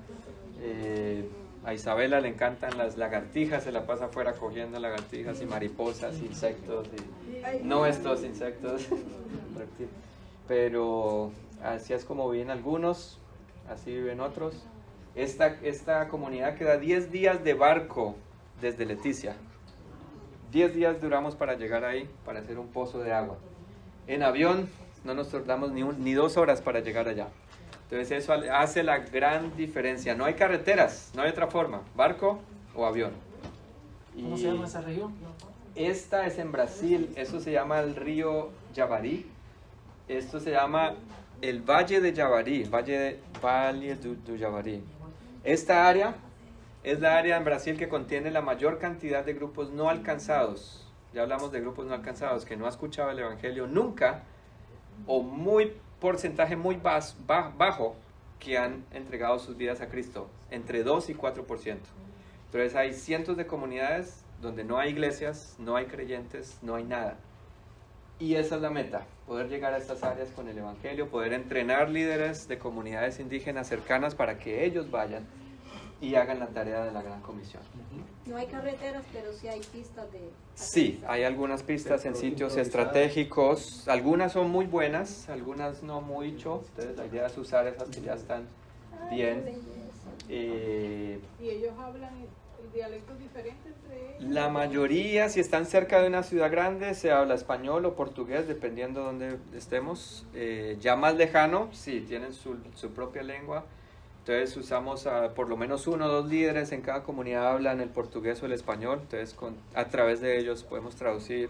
A Isabela le encantan las lagartijas, se la pasa afuera cogiendo lagartijas y mariposas, insectos, y no estos insectos, pero así es como viven algunos, así viven otros. Esta comunidad queda 10 días de barco desde Leticia. 10 días duramos para llegar ahí, para hacer un pozo de agua. En avión no nos tardamos ni 2 horas para llegar allá. Entonces eso hace la gran diferencia. No hay carreteras, no hay otra forma, barco o avión. ¿Cómo se llama esa región? Esta es en Brasil, eso se llama el río Javari. Esto se llama el Valle de Javari, Valle do Javari. Esta área es la área en Brasil que contiene la mayor cantidad de grupos no alcanzados. Ya hablamos de grupos no alcanzados, que no ha escuchado el Evangelio nunca, o porcentaje muy bajo que han entregado sus vidas a Cristo, entre 2 y 4%. Entonces hay cientos de comunidades donde no hay iglesias, no hay creyentes, no hay nada. Y esa es la meta, poder llegar a estas áreas con el Evangelio, poder entrenar líderes de comunidades indígenas cercanas para que ellos vayan y hagan la tarea de la Gran Comisión. No hay carreteras, pero sí hay pistas de... Sí, hay algunas pistas en sitios estratégicos, algunas son muy buenas, algunas no mucho, entonces la idea es usar esas que ya están bien. ¿Y ellos hablan dialectos diferentes entre ellos? La mayoría, si están cerca de una ciudad grande, se habla español o portugués, dependiendo de donde estemos. Ya más lejano, sí, tienen su propia lengua. Entonces usamos por lo menos 1 o 2 líderes en cada comunidad hablan el portugués o el español. Entonces a través de ellos podemos traducir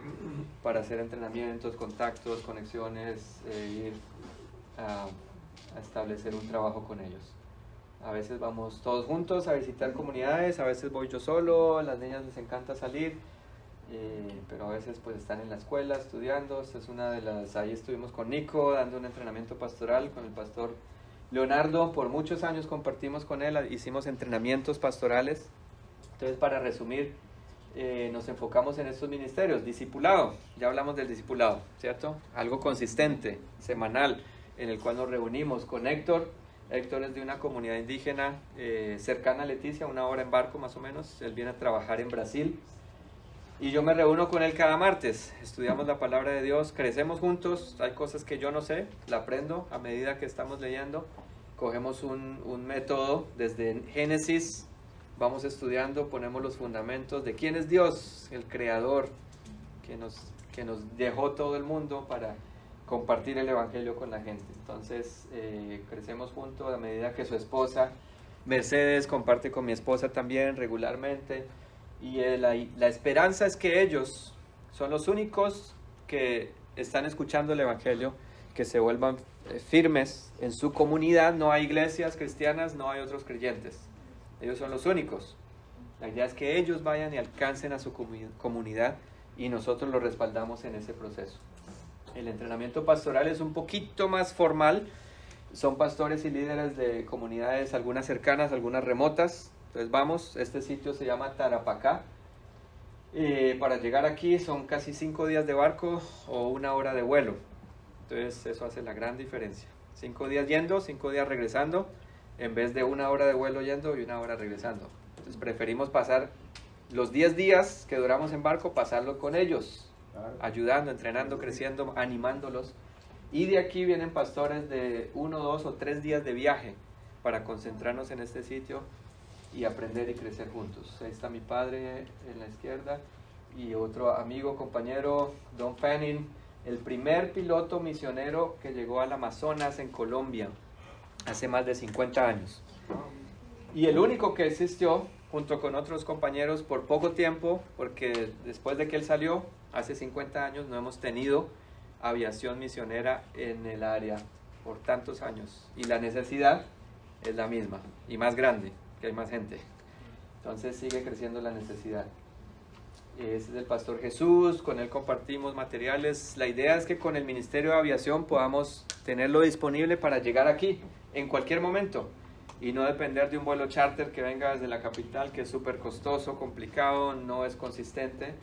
para hacer entrenamientos, contactos, conexiones, ir a establecer un trabajo con ellos. A veces vamos todos juntos a visitar comunidades, a veces voy yo solo, a las niñas les encanta salir, pero a veces pues están en la escuela estudiando. Esta es una de las, ahí estuvimos con Nico dando un entrenamiento pastoral con el pastor Leonardo, por muchos años compartimos con él, hicimos entrenamientos pastorales. Entonces, para resumir, nos enfocamos en estos ministerios. Discipulado, ya hablamos del discipulado, ¿cierto? Algo consistente, semanal, en el cual nos reunimos con Héctor. Héctor es de una comunidad indígena cercana a Leticia, 1 hora en barco más o menos. Él viene a trabajar en Brasil. Y yo me reúno con él cada martes, estudiamos la palabra de Dios, crecemos juntos, hay cosas que yo no sé, la aprendo a medida que estamos leyendo, cogemos un método desde Génesis, vamos estudiando, ponemos los fundamentos de quién es Dios, el creador, que nos dejó todo el mundo para compartir el Evangelio con la gente. Entonces crecemos juntos a medida que su esposa, Mercedes, comparte con mi esposa también regularmente. Y la esperanza es que ellos son los únicos que están escuchando el Evangelio que se vuelvan firmes en su comunidad. No hay iglesias cristianas, no hay otros creyentes. Ellos son los únicos. La idea es que ellos vayan y alcancen a su comunidad y nosotros los respaldamos en ese proceso. El entrenamiento pastoral es un poquito más formal. Son pastores y líderes de comunidades, algunas cercanas, algunas remotas. Entonces vamos, este sitio se llama Tarapacá. Para llegar aquí son casi 5 días de barco o 1 hora de vuelo. Entonces eso hace la gran diferencia. 5 días yendo, 5 días regresando, en vez de 1 hora de vuelo yendo y 1 hora regresando. Entonces preferimos pasar los 10 días que duramos en barco, pasarlos con ellos, ayudando, entrenando, creciendo, animándolos. Y de aquí vienen pastores de 1, 2 o 3 días de viaje para concentrarnos en este sitio y aprender y crecer juntos. Ahí está mi padre en la izquierda y otro amigo, compañero, Don Fanning, el primer piloto misionero que llegó al Amazonas en Colombia hace más de 50 años. Y el único que existió junto con otros compañeros por poco tiempo, porque después de que él salió, hace 50 años, no hemos tenido aviación misionera en el área por tantos años. Y la necesidad es la misma y más grande, que hay más gente. Entonces sigue creciendo la necesidad. Ese es el Pastor Jesús, con él compartimos materiales. La idea es que con el Ministerio de Aviación podamos tenerlo disponible para llegar aquí en cualquier momento y no depender de un vuelo charter que venga desde la capital, que es súper costoso, complicado, no es consistente.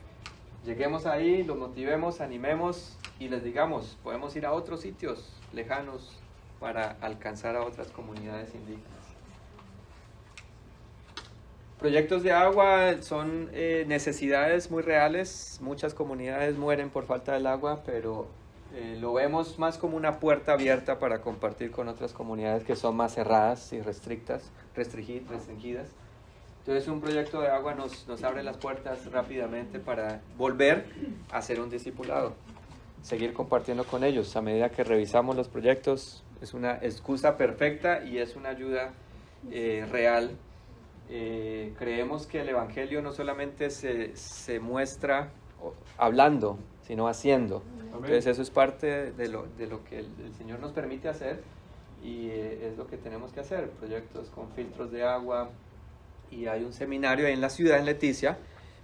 Lleguemos ahí, los motivemos, animemos y les digamos, podemos ir a otros sitios lejanos para alcanzar a otras comunidades indígenas. Proyectos de agua son necesidades muy reales. Muchas comunidades mueren por falta del agua, pero lo vemos más como una puerta abierta para compartir con otras comunidades que son más cerradas y restringidas. Entonces un proyecto de agua nos abre las puertas rápidamente para volver a hacer un discipulado, seguir compartiendo con ellos. A medida que revisamos los proyectos, es una excusa perfecta y es una ayuda real. Creemos que el Evangelio no solamente se muestra hablando, sino haciendo. Entonces eso es parte de lo que el Señor nos permite hacer y es lo que tenemos que hacer. Proyectos con filtros de agua, y hay un seminario ahí en la ciudad, en Leticia,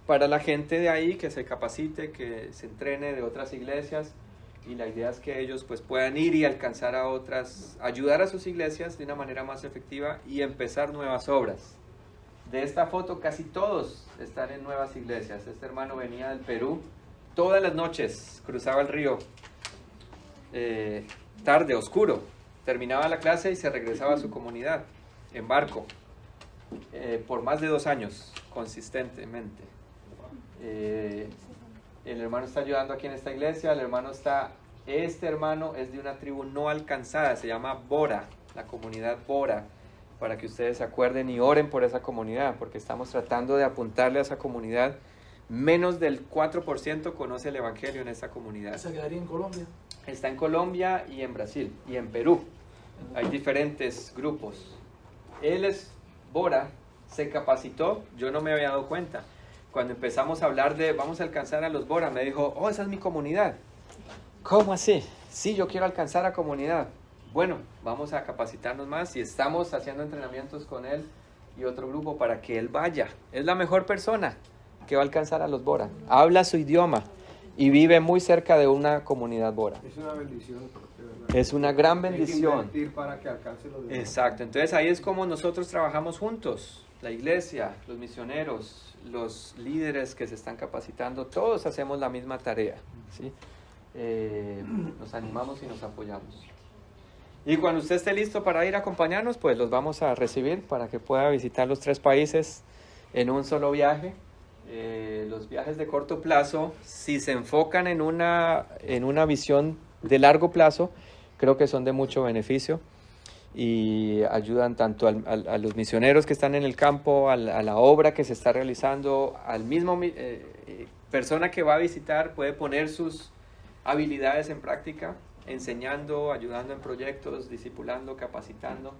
para la gente de ahí que se capacite, que se entrene de otras iglesias, y la idea es que ellos pues puedan ir y alcanzar a otras, ayudar a sus iglesias de una manera más efectiva y empezar nuevas obras. De esta foto casi todos están en nuevas iglesias. Este hermano venía del Perú, todas las noches cruzaba el río, tarde, oscuro, terminaba la clase y se regresaba a su comunidad en barco, por más de 2 años, consistentemente. El hermano está ayudando aquí en esta iglesia. Este hermano es de una tribu no alcanzada, se llama Bora, la comunidad Bora, para que ustedes se acuerden y oren por esa comunidad, porque estamos tratando de apuntarle a esa comunidad. Menos del 4% conoce el Evangelio en esa comunidad. ¿Se quedaría en Colombia? Está en Colombia y en Brasil y en Perú. Hay diferentes grupos. Él es Bora, se capacitó, yo no me había dado cuenta. Cuando empezamos a hablar de vamos a alcanzar a los Bora, me dijo, esa es mi comunidad. ¿Cómo así? Sí, yo quiero alcanzar a comunidad. Bueno, vamos a capacitarnos más y estamos haciendo entrenamientos con él y otro grupo para que él vaya. Es la mejor persona que va a alcanzar a los Bora. Habla su idioma y vive muy cerca de una comunidad Bora. Es una bendición, de verdad. Es una gran bendición. Hay que invertir para que alcance los demás. Exacto, entonces ahí es como nosotros trabajamos juntos, la iglesia, los misioneros, los líderes que se están capacitando, todos hacemos la misma tarea, ¿sí? Nos animamos y nos apoyamos. Y cuando usted esté listo para ir a acompañarnos, pues los vamos a recibir para que pueda visitar los 3 países en un solo viaje. Los viajes de corto plazo, si se enfocan en una visión de largo plazo, creo que son de mucho beneficio y ayudan tanto a los misioneros que están en el campo, a la obra que se está realizando, al mismo persona que va a visitar puede poner sus habilidades en práctica, enseñando, ayudando en proyectos, discipulando, capacitando,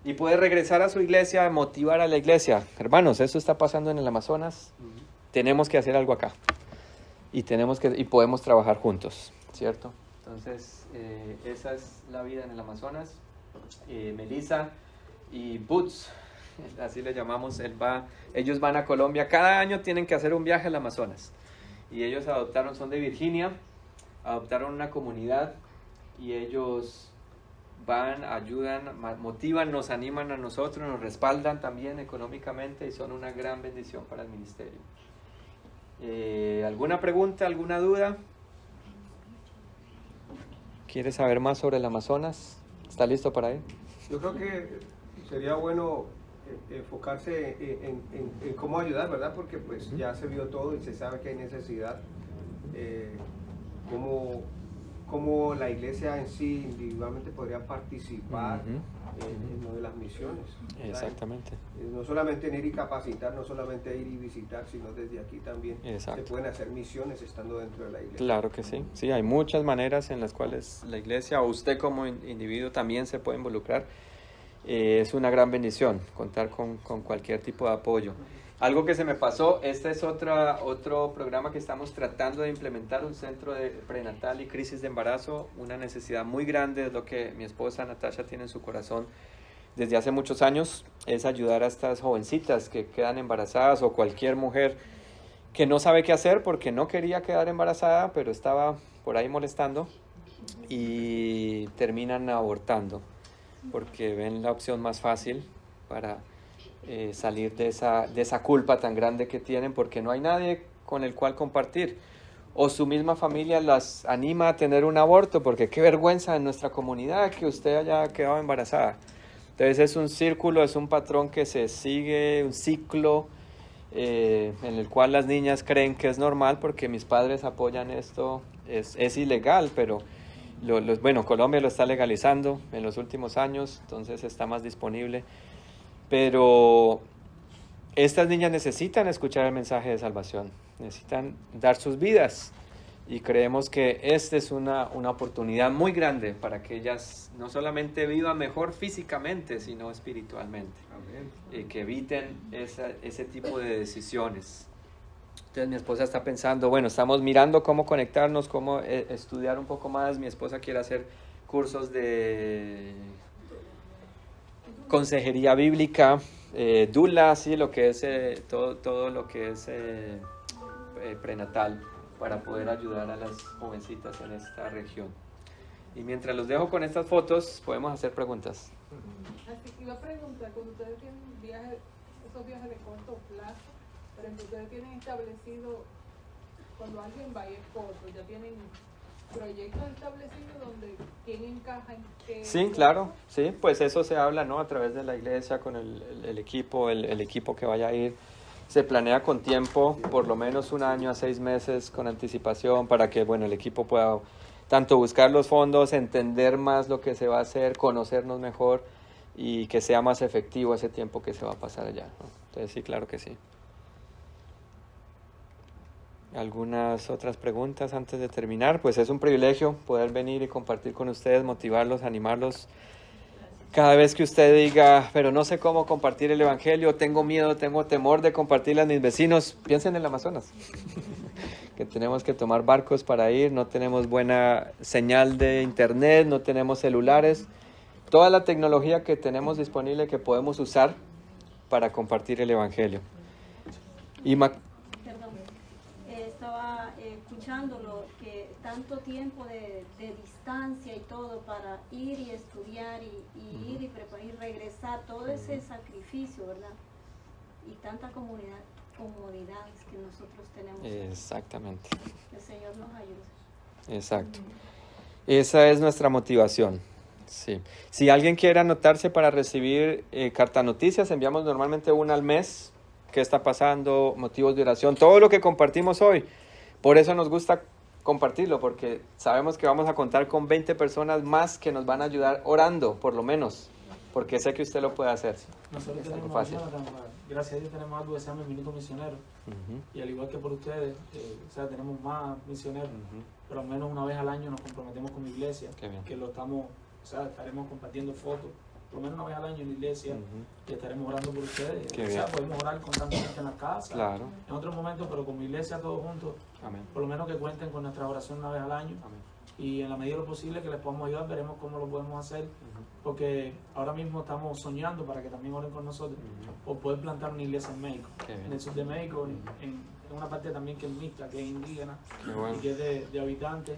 y puede regresar a su iglesia, motivar a la iglesia. Hermanos, esto está pasando en el Amazonas, tenemos que hacer algo acá y podemos trabajar juntos, ¿cierto? Entonces, esa es la vida en el Amazonas. Melissa y Boots, así le llamamos, ellos van a Colombia. Cada año tienen que hacer un viaje al Amazonas. Y ellos son de Virginia, adoptaron una comunidad y ellos van, ayudan, motivan, nos animan a nosotros, nos respaldan también económicamente y son una gran bendición para el ministerio. ¿Alguna pregunta, alguna duda? ¿Quieres saber más sobre el Amazonas? ¿Está listo para ir? Yo creo que sería bueno enfocarse en cómo ayudar, ¿verdad? Porque pues ya se vio todo y se sabe que hay necesidad. Cómo la iglesia en sí individualmente podría participar en lo de las misiones. Exactamente. No solamente en ir y capacitar, no solamente ir y visitar, sino desde aquí también Exacto. se pueden hacer misiones estando dentro de la iglesia. Claro que sí. Sí, hay muchas maneras en las cuales la iglesia o usted como individuo también se puede involucrar. Es una gran bendición contar con cualquier tipo de apoyo. Algo que se me pasó, este es otro programa que estamos tratando de implementar, un centro de prenatal y crisis de embarazo, una necesidad muy grande, es lo que mi esposa Natasha tiene en su corazón desde hace muchos años, es ayudar a estas jovencitas que quedan embarazadas o cualquier mujer que no sabe qué hacer porque no quería quedar embarazada, pero estaba por ahí molestando y terminan abortando porque ven la opción más fácil para salir de esa culpa tan grande que tienen porque no hay nadie con el cual compartir. O su misma familia las anima a tener un aborto porque qué vergüenza en nuestra comunidad que usted haya quedado embarazada. Entonces es un círculo, es un patrón que se sigue, un ciclo en el cual las niñas creen que es normal porque mis padres apoyan esto. Es ilegal, pero bueno, Colombia lo está legalizando en los últimos años, entonces está más disponible. Pero estas niñas necesitan escuchar el mensaje de salvación, necesitan dar sus vidas y creemos que esta es una oportunidad muy grande para que ellas no solamente vivan mejor físicamente, sino espiritualmente. Amén. Y que eviten ese tipo de decisiones. Entonces mi esposa está pensando, bueno, estamos mirando cómo conectarnos, cómo estudiar un poco más. Mi esposa quiere hacer cursos de consejería bíblica, dula, sí, lo que es todo lo que es prenatal para poder ayudar a las jovencitas en esta región. Y mientras los dejo con estas fotos, podemos hacer preguntas. Así que iba a preguntar, cuando ustedes tienen esos viajes de corto plazo, pero ustedes tienen establecido, cuando alguien va y es corto, ya tienen proyectos establecidos donde quién encaja en qué. Sí, claro, sí, pues eso se habla, ¿no? A través de la iglesia, con el equipo, el equipo que vaya a ir. Se planea con tiempo, por lo menos 1 año a 6 meses con anticipación para que, bueno, el equipo pueda tanto buscar los fondos, entender más lo que se va a hacer, conocernos mejor y que sea más efectivo ese tiempo que se va a pasar allá, ¿no? Entonces sí, claro que sí. ¿Algunas otras preguntas antes de terminar? Pues es un privilegio poder venir y compartir con ustedes, motivarlos, animarlos. Cada vez que usted diga, pero no sé cómo compartir el evangelio, tengo miedo, tengo temor de compartirle a mis vecinos, piensen en el Amazonas. Que tenemos que tomar barcos para ir, no tenemos buena señal de internet, no tenemos celulares. Toda la tecnología que tenemos disponible que podemos usar para compartir el evangelio. Estaba escuchándolo, que tanto tiempo de distancia y todo para ir y estudiar y ir y preparar y regresar, todo ese sacrificio, ¿verdad? Y tanta comodidades que nosotros tenemos. Exactamente. Que el Señor nos ayude. Exacto. Esa es nuestra motivación. Sí. Si alguien quiere anotarse para recibir carta noticias, enviamos normalmente 1 al mes. ¿Qué está pasando? Motivos de oración. Todo lo que compartimos hoy. Por eso nos gusta compartirlo, porque sabemos que vamos a contar con 20 personas más que nos van a ayudar orando, por lo menos. Porque sé que usted lo puede hacer. Nosotros es algo tenemos, fácil. Gracias a Dios tenemos algo que se llama el Minuto Misionero. Y al igual que por ustedes, tenemos más misioneros. Pero al menos 1 vez al año nos comprometemos con mi iglesia. Que lo estaremos compartiendo fotos. Por lo menos 1 vez al año en la iglesia, que estaremos orando por ustedes. Podemos orar con tanta gente en la casa, claro. En otros momentos, pero con mi iglesia todos juntos. Amén. Por lo menos que cuenten con nuestra oración 1 vez al año. Amén. y en la medida de lo posible que les podamos ayudar, veremos cómo lo podemos hacer, porque ahora mismo estamos soñando para que también oren con nosotros, por poder plantar una iglesia en México, en el sur de México, en una parte también que es mixta, que es indígena y que es de habitantes.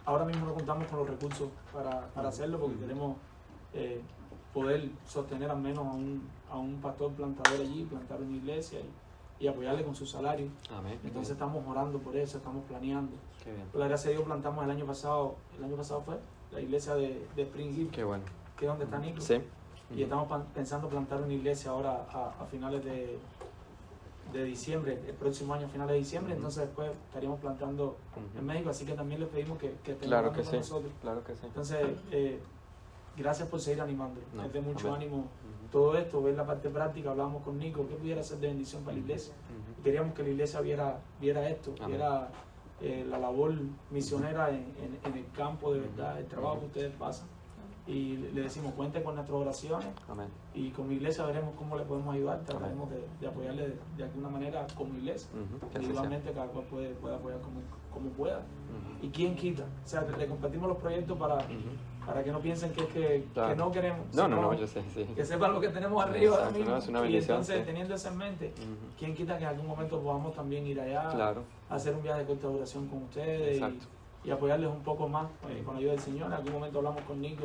Ahora mismo no contamos con los recursos para hacerlo, porque queremos poder sostener al menos a un pastor plantador allí, plantar una iglesia y apoyarle con su salario. Amén. Entonces estamos orando por eso, estamos planeando. Qué bien. Por la gracia de Dios plantamos el año pasado fue la iglesia de Spring Hill, Qué bueno. que es donde está Nico. Sí. Y estamos pensando plantar una iglesia ahora a finales de diciembre, el próximo año a finales de diciembre, entonces después estaríamos plantando en México, así que también les pedimos que estén Claro orando que con sí. nosotros. Claro que sí. Entonces, gracias por seguir animando. No, Es de mucho amén. ánimo todo esto, ver la parte práctica. Hablábamos con Nico, que pudiera ser de bendición para la iglesia. Y queríamos que la iglesia viera esto, Amén. viera la labor misionera en el campo, de verdad, el trabajo que ustedes pasan. Y le decimos, cuenten con nuestras oraciones. Amén. Y como iglesia veremos cómo le podemos ayudar. Trataremos de apoyarle de alguna manera como iglesia. Que así sea. Individualmente cada cual puede apoyar como pueda. Y quién quita. O sea, le compartimos los proyectos para que no piensen que Claro. no queremos. No, sino yo sé, sí. que sepan lo que tenemos arriba ahora Exacto, mismo. no, es una Y bendición, entonces, sí. teniendo eso en mente, quién quita que en algún momento podamos también ir allá, Claro. hacer un viaje de corta duración con ustedes Exacto. y apoyarles un poco más con la ayuda del Señor. En algún momento hablamos con Nico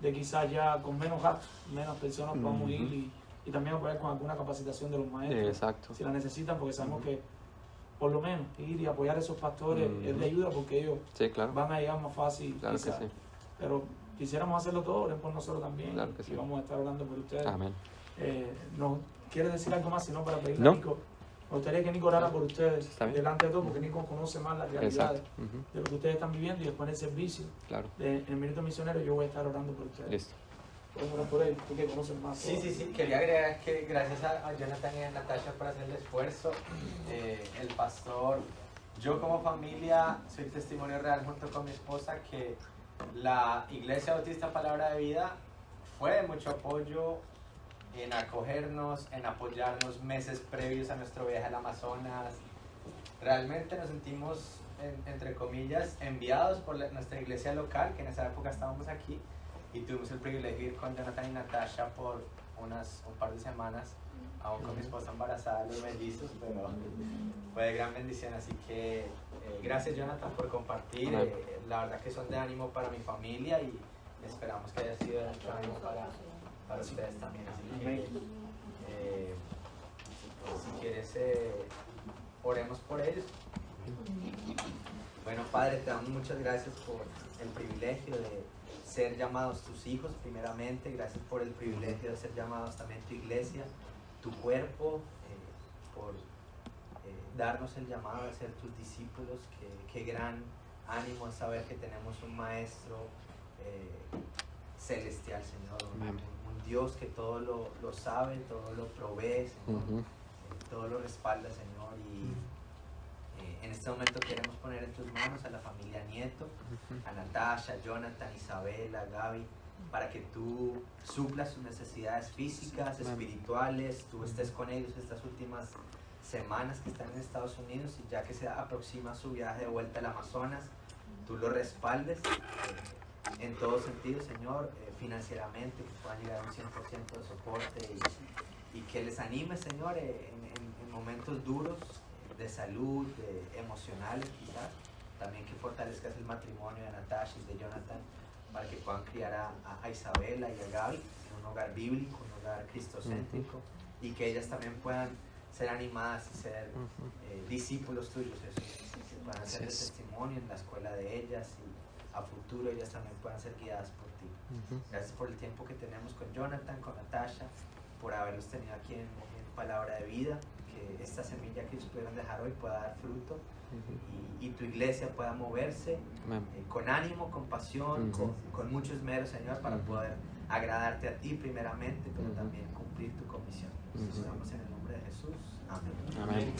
de quizás ya con menos gastos, menos personas podamos ir y también apoyar con alguna capacitación de los maestros, Exacto. si la necesitan, porque sabemos que por lo menos ir y apoyar a esos pastores es de ayuda, porque ellos Sí, claro. van a llegar más fácil. Claro que quizás. sí. Pero quisiéramos hacerlo todo, oren por nosotros también. Claro que sí. Y vamos a estar orando por ustedes. Amén. ¿No quieres decir algo más, sino para pedirle No. a Nico? Me gustaría que Nico orara por ustedes Está bien. delante de todo, porque Nico conoce más las realidades Exacto. de lo que ustedes están viviendo, y después en el servicio, Claro. en el Minuto Misionero, yo voy a estar orando por ustedes. Listo. Podemos orar por él, tú que conoces más. Sí, todo. sí, sí, quería agregar que gracias a Jonathan y a Natasha por hacer el esfuerzo. El pastor, yo como familia soy testimonio real junto con mi esposa que la Iglesia Bautista Palabra de Vida fue de mucho apoyo en acogernos, en apoyarnos meses previos a nuestro viaje al Amazonas. Realmente nos sentimos, entre comillas, enviados por nuestra iglesia local, que en esa época estábamos aquí, y tuvimos el privilegio de ir con Jonathan y Natasha por un par de semanas, aún con mi esposa embarazada, los mellizos, pero fue de gran bendición. Así que gracias, Jonathan, por compartir. La verdad que son de ánimo para mi familia y esperamos que haya sido de mucho ánimo para ustedes también. Así que si quieres, oremos por ellos. Bueno, Padre, te damos muchas gracias por el privilegio de ser llamados tus hijos primeramente. Gracias por el privilegio de ser llamados también tu iglesia, tu cuerpo, por darnos el llamado de ser tus discípulos. Qué gran ánimo es saber que tenemos un maestro celestial, Señor, un Dios que todo lo sabe, todo lo provee, Señor, todo lo respalda, Señor. Y en este momento queremos poner en tus manos a la familia Nieto, a Natasha, Jonathan, Isabela, Gaby, para que tú suplas sus necesidades físicas, espirituales, tú estés con ellos estas últimas semanas que están en Estados Unidos, y ya que se aproxima su viaje de vuelta al Amazonas, tú lo respaldes en todo sentido, Señor, financieramente, que puedan llegar a un 100% de soporte, y que les anime, Señor, en momentos duros de salud, emocionales quizás. También que fortalezcas el matrimonio de Natasha y de Jonathan, para que puedan criar a Isabela y a Gaby en un hogar bíblico, un hogar cristocéntrico, y que ellas también puedan ser animadas y ser discípulos tuyos, Jesús, que puedan ser de testimonio en la escuela de ellas, y a futuro ellas también puedan ser guiadas por ti. Gracias por el tiempo que tenemos con Jonathan, con Natasha, por haberlos tenido aquí en Palabra de Vida, que esta semilla que ellos pudieron dejar hoy pueda dar fruto, y tu iglesia pueda moverse con ánimo, con pasión, con mucho esmero, Señor, para poder agradarte a ti primeramente, pero también cumplir tu comisión. Estamos en el nombre de Jesús. Amén. Amén.